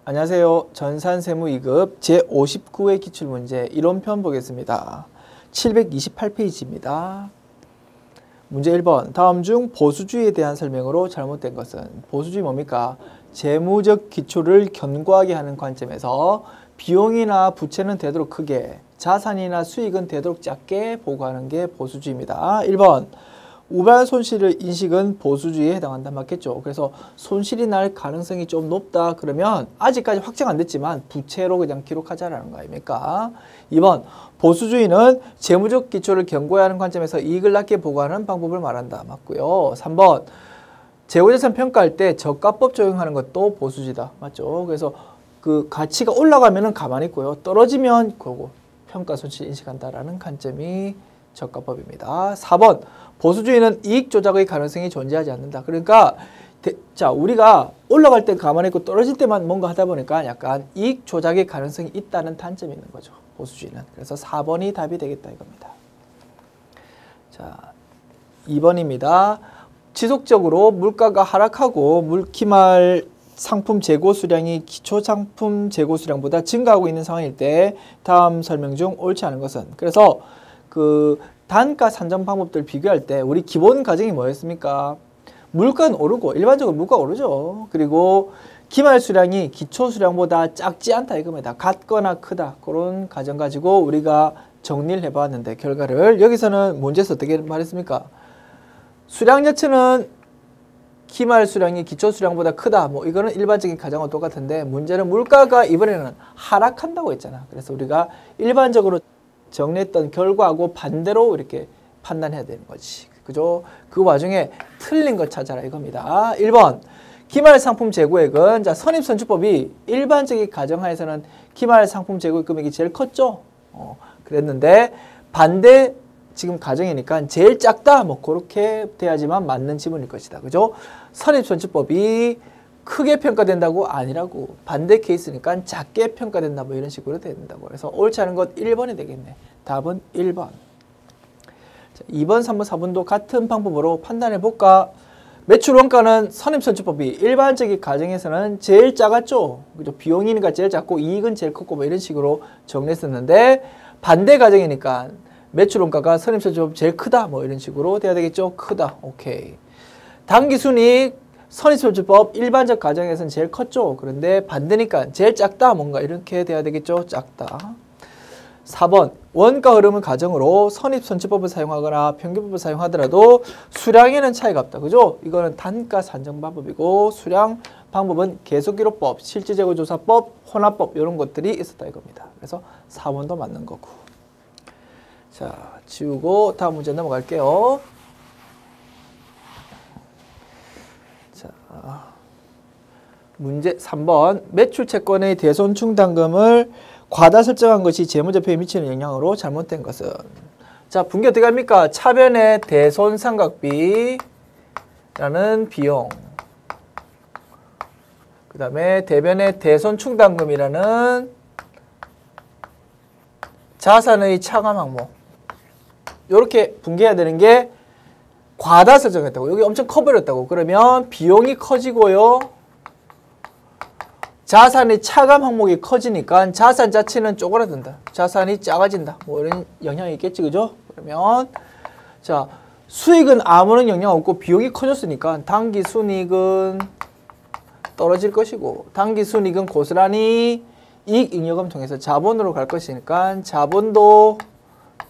안녕하세요. 전산세무 2급 제59회 기출문제 이론편 보겠습니다. 728페이지입니다. 문제 1번. 다음 중 보수주의에 대한 설명으로 잘못된 것은? 보수주의 뭡니까? 재무적 기초를 견고하게 하는 관점에서 비용이나 부채는 되도록 크게, 자산이나 수익은 되도록 작게 보고하는 게 보수주의입니다. 1번. 우발 손실의 인식은 보수주의에 해당한다. 맞겠죠? 그래서 손실이 날 가능성이 좀 높다 그러면 아직까지 확정 안 됐지만 부채로 그냥 기록하자라는 거 아닙니까? 2번. 보수주의는 재무적 기초를 견고히 하는 관점에서 이익을 낮게 보고하는 방법을 말한다. 맞고요. 3번. 재고자산 평가할 때 저가법 적용하는 것도 보수주의다. 맞죠? 그래서 그 가치가 올라가면은 가만히 있고요. 떨어지면 그거 평가 손실 인식한다라는 관점이 저가법입니다. 4번. 보수주의는 이익 조작의 가능성이 존재하지 않는다. 그러니까 자, 우리가 올라갈 때 가만히 있고 떨어질 때만 뭔가 하다 보니까 약간 이익 조작의 가능성이 있다는 단점이 있는 거죠. 보수주의는. 그래서 4번이 답이 되겠다 이겁니다. 자, 2번입니다. 지속적으로 물가가 하락하고 기말 상품 재고 수량이 기초 상품 재고 수량보다 증가하고 있는 상황일 때 다음 설명 중 옳지 않은 것은? 그래서 그 단가 산정 방법들 비교할 때 우리 기본 가정이 뭐였습니까? 물가는 오르고 일반적으로 물가가 오르죠. 그리고 기말 수량이 기초 수량보다 작지 않다 이겁니다. 같거나 크다 그런 가정 가지고 우리가 정리를 해봤는데 결과를 여기서는 문제에서 어떻게 말했습니까? 수량 자체는 기말 수량이 기초 수량보다 크다. 뭐 이거는 일반적인 가정과 똑같은데 문제는 물가가 이번에는 하락한다고 했잖아. 그래서 우리가 일반적으로 정리했던 결과하고 반대로 이렇게 판단해야 되는 거지. 그죠? 그 와중에 틀린 거 찾아라 이겁니다. 1번. 기말 상품 재고액은 자, 선입선출법이 일반적인 가정하에서는 기말 상품 재고액 금액이 제일 컸죠. 그랬는데 반대 지금 가정이니까 제일 작다. 뭐 그렇게 돼야지만 맞는 지문일 것이다. 그죠? 선입선출법이 크게 평가된다고 아니라고 반대 케이스니까 작게 평가된다 뭐 이런 식으로 된다고. 그래서 옳지 않은 것 1번이 되겠네. 답은 1번. 자, 2번, 3번, 4번도 같은 방법으로 판단해 볼까? 매출 원가는 선입선출법이 일반적인 가정에서는 제일 작았죠. 그죠? 비용이니까 제일 작고 이익은 제일 컸고 뭐 이런 식으로 정리했었는데 반대 가정이니까 매출 원가가 선입선출법 제일 크다 뭐 이런 식으로 돼야 되겠죠. 크다. 오케이. 당기순이익 선입선출법 일반적 가정에서는 제일 컸죠. 그런데 반대니까 제일 작다. 뭔가 이렇게 돼야 되겠죠. 작다. 4번. 원가 흐름을 가정으로 선입선출법을 사용하거나 평균법을 사용하더라도 수량에는 차이가 없다. 그죠? 이거는 단가 산정 방법이고 수량 방법은 계속기록법, 실질재고조사법, 혼합법 이런 것들이 있었다 이겁니다. 그래서 4번도 맞는 거고. 자, 지우고 다음 문제 넘어갈게요. 자, 문제 3번. 매출 채권의 대손 충당금을 과다 설정한 것이 재무제표에 미치는 영향으로 잘못된 것은? 자, 분기 어떻게 합니까? 차변의 대손 삼각비라는 비용, 그 다음에 대변의 대손 충당금이라는 자산의 차감 항목, 이렇게 분기해야 되는 게 과다 설정했다고. 여기 엄청 커버렸다고. 그러면 비용이 커지고요. 자산의 차감 항목이 커지니까 자산 자체는 쪼그라든다. 자산이 작아진다. 뭐 이런 영향이 있겠지. 그죠? 그러면 자, 수익은 아무런 영향 없고 비용이 커졌으니까 당기순이익은 떨어질 것이고 당기순이익은 고스란히 이익잉여금 통해서 자본으로 갈 것이니까 자본도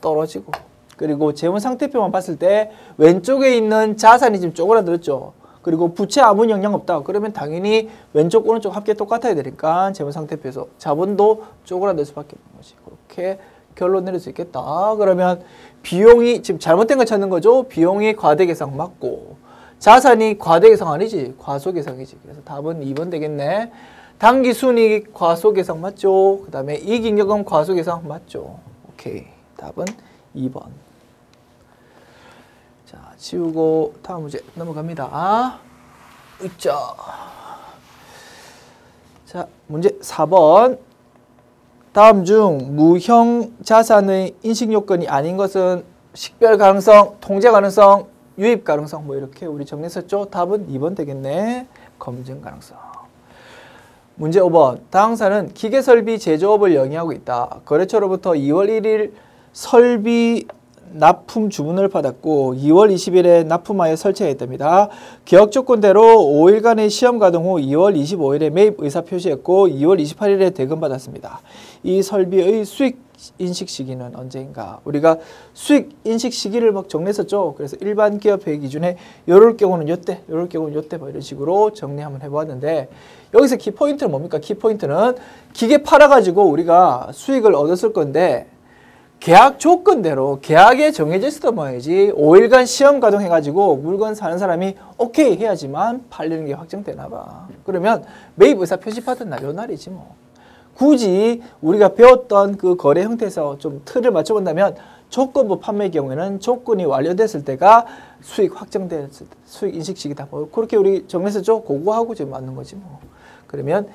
떨어지고 그리고 재무상태표만 봤을 때 왼쪽에 있는 자산이 지금 쪼그라들었죠. 그리고 부채 아무 영향 없다. 그러면 당연히 왼쪽 오른쪽 합계 똑같아야 되니까 재무상태표에서 자본도 쪼그라들 수밖에 없는 거지. 그렇게 결론 내릴 수 있겠다. 그러면 비용이 지금 잘못된 거 찾는 거죠. 비용이 과대계상 맞고 자산이 과대계상 아니지. 과소계상이지. 그래서 답은 2번 되겠네. 당기순이익 과소계상 맞죠. 그 다음에 이익잉여금 과소계상 맞죠. 오케이. 답은 2번. 자, 지우고 다음 문제 넘어갑니다. 으쌰. 자, 문제 4번. 다음 중 무형 자산의 인식 요건이 아닌 것은 식별 가능성, 통제 가능성, 유입 가능성 뭐 이렇게 우리 정리했었죠. 답은 2번 되겠네. 검증 가능성. 문제 5번. 당사는 기계설비 제조업을 영위하고 있다. 거래처로부터 2월 1일 설비 납품 주문을 받았고 2월 20일에 납품하여 설치하였답니다. 계약 조건대로 5일간의 시험 가동 후 2월 25일에 매입 의사 표시했고 2월 28일에 대금받았습니다. 이 설비의 수익 인식 시기는 언제인가? 우리가 수익 인식 시기를 막 정리했었죠. 그래서 일반 기업 회계 기준에 요럴 경우는 요때, 요럴 경우는 요때 뭐 이런 식으로 정리 한번 해보았는데 여기서 키포인트는 뭡니까? 키포인트는 기계 팔아가지고 우리가 수익을 얻었을 건데 계약 조건대로 계약에 정해져 있었던 모양이지 5일간 시험 가동해가지고 물건 사는 사람이 오케이 해야지만 팔리는 게 확정되나 봐. 그러면 매입 의사 표시 받은 날, 요 날이지 뭐. 굳이 우리가 배웠던 그 거래 형태에서 좀 틀을 맞춰본다면 조건부 판매의 경우에는 조건이 완료됐을 때가 수익 확정됐을 때, 수익 인식 시기다. 뭐 그렇게 우리 정리했었죠. 그거하고 지금 맞는 거지 뭐. 그러면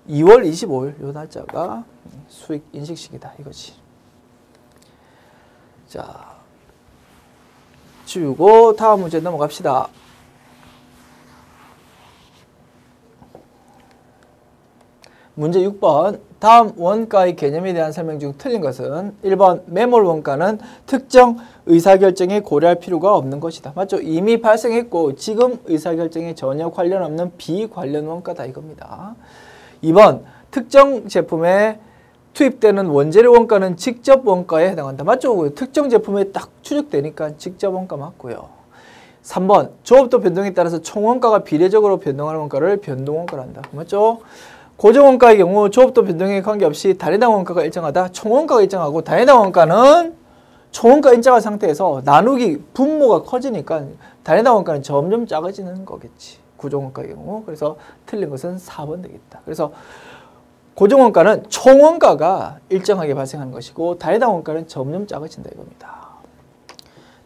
2월 25일 요 날짜가 수익 인식 시기다 이거지. 자, 지우고 다음 문제 넘어갑시다. 문제 6번. 다음 원가의 개념에 대한 설명 중 틀린 것은 1번 매몰 원가는 특정 의사결정에 고려할 필요가 없는 것이다. 맞죠? 이미 발생했고 지금 의사결정에 전혀 관련 없는 비관련 원가다 이겁니다. 2번 특정 제품에 투입되는 원재료 원가는 직접 원가에 해당한다. 맞죠? 특정 제품에 딱 추적되니까 직접 원가 맞고요. 3번 조업도 변동에 따라서 총원가가 비례적으로 변동하는 원가를 변동원가로 한다. 맞죠? 고정원가의 경우 조업도 변동에 관계없이 단위당 원가가 일정하다. 총원가가 일정하고 단위당 원가는 총원가 일정한 상태에서 나누기 분모가 커지니까 단위당 원가는 점점 작아지는 거겠지. 고정원가의 경우. 그래서 틀린 것은 4번 되겠다. 그래서 고정원가는 총원가가 일정하게 발생하는 것이고 단위당 원가는 점점 작아진다 이겁니다.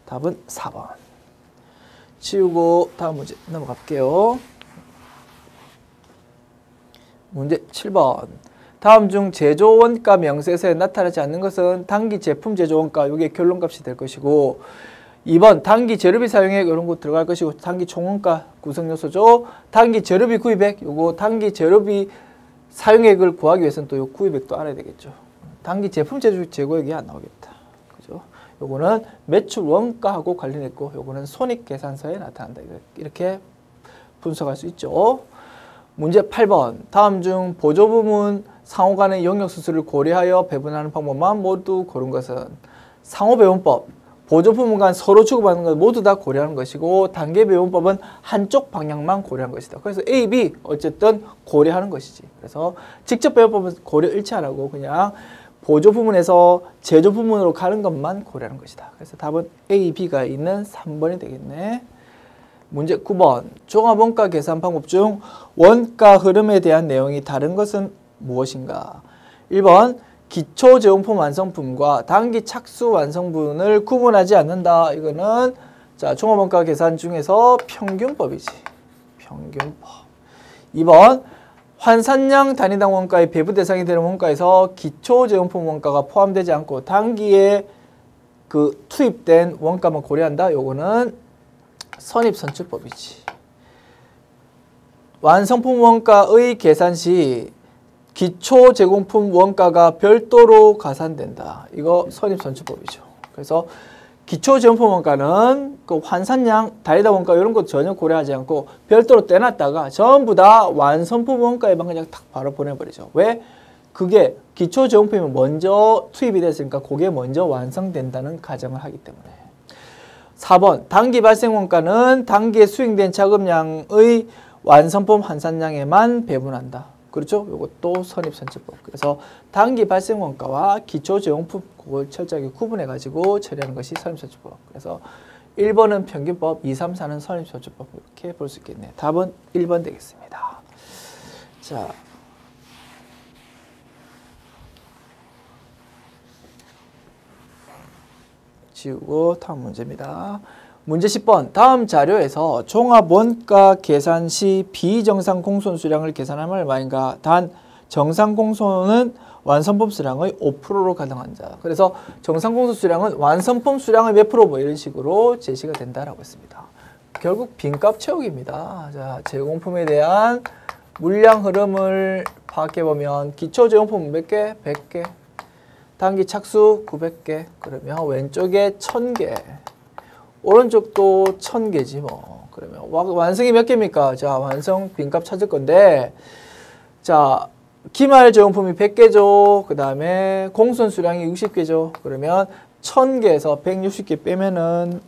답은 4번. 치우고 다음 문제 넘어갈게요. 문제 7번. 다음 중 제조원가 명세서에 나타나지 않는 것은 단기 제품 제조원가, 이게 결론값이 될 것이고 2번 단기 재료비 사용액 이런 거 들어갈 것이고 단기 총원가 구성요소죠. 단기 재료비 구입액, 요거 단기 재료비 사용액을 구하기 위해서는 또 요 구입액도 알아야 되겠죠. 단기 제품 재고액이 안 나오겠다. 그죠? 요거는 매출 원가하고 관련했고 요거는 손익계산서에 나타난다. 이렇게 분석할 수 있죠. 문제 8번. 다음 중 보조부문 상호 간의 영역수수를 고려하여 배분하는 방법만 모두 고른 것은 상호배분법. 보조부문 간 서로 주고받는 것 모두 다 고려하는 것이고 단계배분법은 한쪽 방향만 고려하는 것이다. 그래서 A, B 어쨌든 고려하는 것이지. 그래서 직접배분법은 고려 일치하라고 그냥 보조부문에서 제조부문으로 가는 것만 고려하는 것이다. 그래서 답은 A, B가 있는 3번이 되겠네. 문제 9번. 종합원가 계산 방법 중 원가 흐름에 대한 내용이 다른 것은 무엇인가? 1번 기초제공품 완성품과 단기 착수 완성분을 구분하지 않는다. 이거는 자 종합원가 계산 중에서 평균법이지. 평균법. 2번 환산량 단위당 원가의 배분 대상이 되는 원가에서 기초제공품 원가가 포함되지 않고 단기에 그 투입된 원가만 고려한다. 요거는 선입선출법이지. 완성품 원가의 계산 시 기초 제공품 원가가 별도로 가산된다. 이거 선입선출법이죠. 그래서 기초 제공품 원가는 그 환산량, 단위당 원가 이런 거 전혀 고려하지 않고 별도로 떼놨다가 전부 다 완성품 원가에만 그냥 탁 바로 보내버리죠. 왜? 그게 기초 제공품이 먼저 투입이 됐으니까 그게 먼저 완성된다는 가정을 하기 때문에. 4번 단기 발생 원가는 단기에 수행된 자금량의 완성품 환산량에만 배분한다. 그렇죠? 이것도 선입선출법. 그래서 단기 발생 원가와 기초 제공품 그걸 철저하게 구분해 가지고 처리하는 것이 선입선출법. 그래서 1번은 평균법, 2, 3, 4는 선입선출법. 이렇게 볼 수 있겠네요. 답은 1번 되겠습니다. 자. 지우고 다음 문제입니다. 문제 10번. 다음 자료에서 종합원가 계산 시 비정상 공손 수량을 계산하면 얼마인가? 단 정상 공손은 완성품 수량의 5%로 가능한다. 그래서 정상 공손 수량은 완성품 수량의 몇 프로 뭐 이런 식으로 제시가 된다라고 했습니다. 결국 빈값 채우기입니다. 자, 제공품에 대한 물량 흐름을 파악해보면 기초제용품 몇 개? 100개. 단기 착수 900개. 그러면 왼쪽에 1000개. 오른쪽도 1000개지 뭐. 그러면 완성이 몇 개입니까? 자, 완성 빈값 찾을 건데, 자, 기말 제용품이 100개죠. 그 다음에 공선 수량이 60개죠. 그러면 1000개에서 160개 빼면은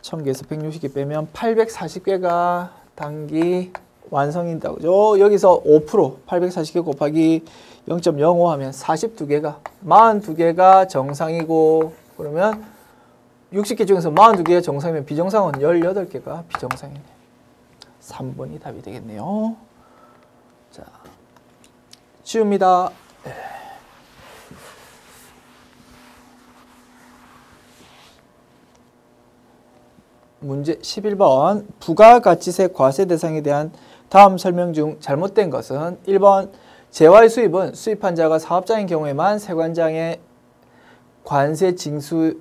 1000개에서 160개 빼면 840개가 단기 완성인다. 그죠? 여기서 5% 840개 곱하기 0.05 하면 42개가 42개가 정상이고, 그러면 60개 중에서 42개가 정상이면 비정상은 18개가 비정상이네. 3번이 답이 되겠네요. 자, 쉬웁니다. 문제 11번 부가가치세 과세 대상에 대한 다음 설명 중 잘못된 것은 1번 재화의 수입은 수입한 자가 사업자인 경우에만 세관장의 관세 징수의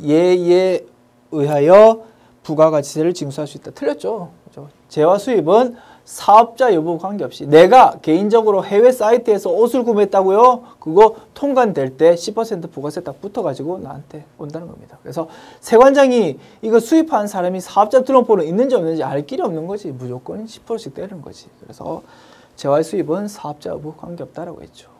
예에 의하여 부가가치세를 징수할 수 있다. 틀렸죠. 그렇죠? 재화 수입은 사업자 여부 관계없이 내가 개인적으로 해외 사이트에서 옷을 구매했다고요? 그거 통관될 때 10% 부가세 딱 붙어가지고 나한테 온다는 겁니다. 그래서 세관장이 이거 수입한 사람이 사업자 등록번호 있는지 없는지 알 길이 없는 거지. 무조건 10%씩 떼는 거지. 그래서 재화의 수입은 사업자 여부 관계없다라고 했죠.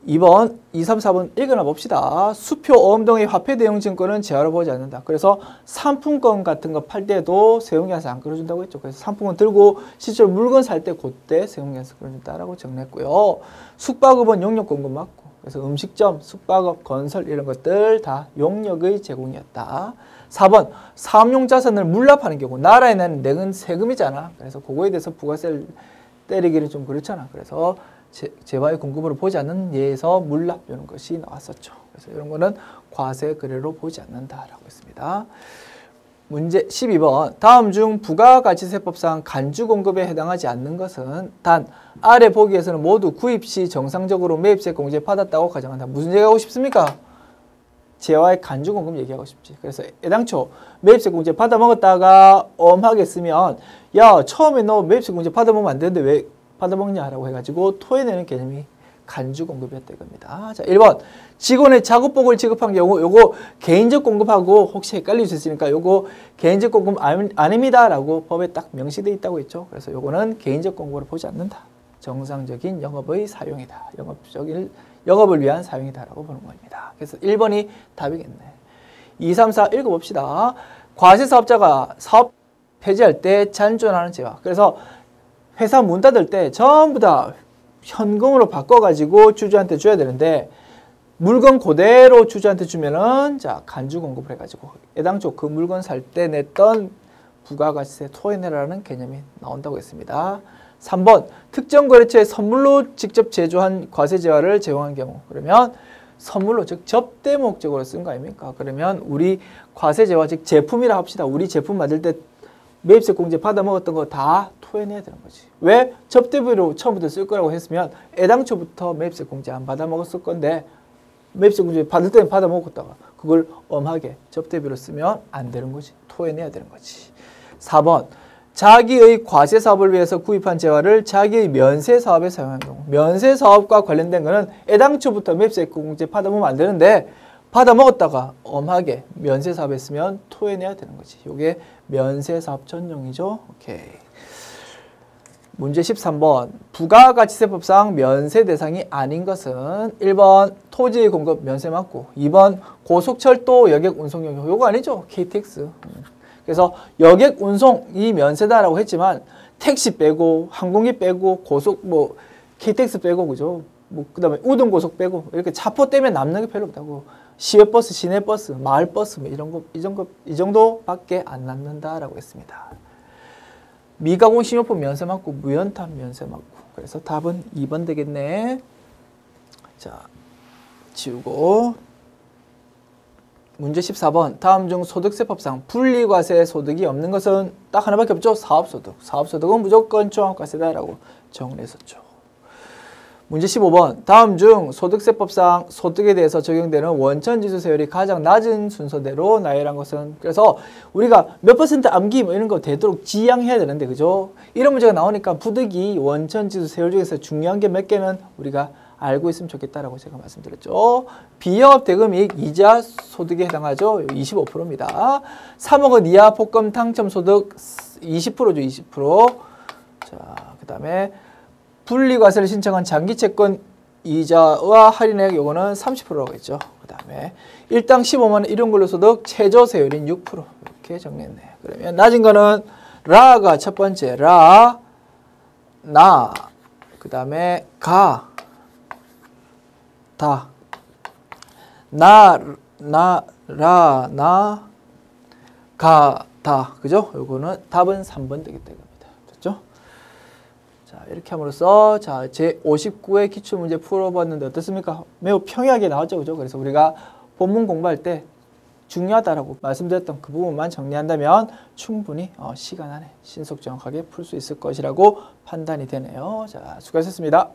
2번, 2, 3, 4번 읽어나 봅시다. 수표 어음동의 화폐 대용 증권은 재화로 보지 않는다. 그래서 상품권 같은 거 팔 때도 세금계산서 안 끌어준다고 했죠. 그래서 상품권 들고 실제로 물건 살 때 그때 세금계산서 끌어준다라고 정리했고요. 숙박업은 용역공급 맞고, 그래서 음식점, 숙박업, 건설 이런 것들 다 용역의 제공이었다. 4번, 사업용 자산을 물납하는 경우 나라에 내는 세금이잖아. 그래서 그거에 대해서 부가세를 때리기는 좀 그렇잖아. 그래서 재화의 공급으로 보지 않는 예에서 물납 이런 것이 나왔었죠. 그래서 이런 거는 과세 거래로 보지 않는다라고 했습니다. 문제 12번 다음 중 부가가치세법상 간주 공급에 해당하지 않는 것은 단 아래 보기에서는 모두 구입 시 정상적으로 매입세 공제 받았다고 가정한다. 무슨 얘기하고 싶습니까? 재화의 간주 공급 얘기하고 싶지. 그래서 애당초 매입세 공제 받아 먹었다가 엄하게 쓰면 야 처음에 너 매입세 공제 받아 먹으면 안 되는데 왜 받아먹냐라고 해가지고 토해내는 개념이 간주 공급이었다 이겁니다. 자, 1번 직원의 작업복을 지급한 경우 요거 개인적 공급하고 혹시 헷갈릴 수 있으니까 요거 개인적 공급 아닙니다라고 법에 딱 명시되어 있다고 했죠. 그래서 요거는 개인적 공급으로 보지 않는다. 정상적인 영업의 사용이다. 영업을 위한 사용이다라고 보는 겁니다. 그래서 1번이 답이겠네. 2, 3, 4 읽어봅시다. 과세사업자가 사업 폐지할 때 잔존하는 재화. 그래서 회사 문 닫을 때 전부 다 현금으로 바꿔가지고 주주한테 줘야 되는데 물건 그대로 주주한테 주면은 자 간주 공급을 해가지고 애당초 그 물건 살 때 냈던 부가가치세 토해내라는 개념이 나온다고 했습니다. 3번 특정 거래처에 선물로 직접 제조한 과세재화를 제공한 경우 그러면 선물로 즉 접대 목적으로 쓴 거 아닙니까? 그러면 우리 과세재화 즉 제품이라 합시다. 우리 제품 만들 때 매입세 공제 받아 먹었던 거 다 토해내야 되는 거지. 왜? 접대비로 처음부터 쓸 거라고 했으면 애당초부터 매입세 공제 안 받아 먹었을 건데 매입세 공제 받을 때는 받아 먹었다가 그걸 엄하게 접대비로 쓰면 안 되는 거지. 토해내야 되는 거지. 4번 자기의 과세 사업을 위해서 구입한 재화를 자기의 면세 사업에 사용한 경우 면세 사업과 관련된 거는 애당초부터 매입세 공제 받아 먹으면 안 되는데 받아 먹었다가 엄하게 면세 사업에 쓰면 토해내야 되는 거지. 이게 면세 사업 전용이죠. 오케이. 문제 13번 부가가치세법상 면세 대상이 아닌 것은 1번 토지 공급 면세 맞고 2번 고속철도 여객 운송용 요거 아니죠? KTX. 그래서 여객 운송이 면세다라고 했지만 택시 빼고 항공기 빼고 고속 뭐 KTX 빼고 그죠? 뭐 그다음에 우등고속 빼고 이렇게 차포 때문에 남는 게 별로 없다고. 시외버스, 시내버스, 마을버스 뭐 이런 거 이 정도밖에 안 남는다라고 했습니다. 미가공 식료품 면세 맞고 무연탄 면세 맞고 그래서 답은 2번 되겠네. 자 지우고 문제 14번 다음 중 소득세법상 분리과세 소득이 없는 것은 딱 하나밖에 없죠. 사업소득. 사업소득은 무조건 종합과세다라고 정리했었죠. 문제 15번. 다음 중 소득세법상 소득에 대해서 적용되는 원천지수 세율이 가장 낮은 순서대로 나열한 것은? 그래서 우리가 몇 퍼센트 암기 뭐 이런 거 되도록 지양해야 되는데, 그죠? 이런 문제가 나오니까 부득이 원천지수 세율 중에서 중요한 게 몇 개는 우리가 알고 있으면 좋겠다라고 제가 말씀드렸죠. 비영업 대금이익 이자 소득에 해당하죠. 25%입니다. 3억 원 이하 복권 당첨 소득 20%죠. 20%. 자, 그 다음에 분리과세를 신청한 장기채권 이자와 할인액 요거는 30%라고 했죠. 그 다음에 일당 15만 원 이런 걸로 소득 최저세율인 6% 이렇게 정리했네. 그러면 낮은 거는 라가 첫 번째 라, 나, 그 다음에 가, 다, 나, 라, 나, 가, 다. 그죠? 요거는 답은 3번 되겠다 이겁니다. 됐죠? 자, 이렇게 함으로써 자, 제 59회 기출문제 풀어봤는데 어떻습니까? 매우 평이하게 나왔죠. 그죠? 그래서 우리가 본문 공부할 때 중요하다라고 말씀드렸던 그 부분만 정리한다면 충분히 시간 안에 신속 정확하게 풀 수 있을 것이라고 판단이 되네요. 자, 수고하셨습니다.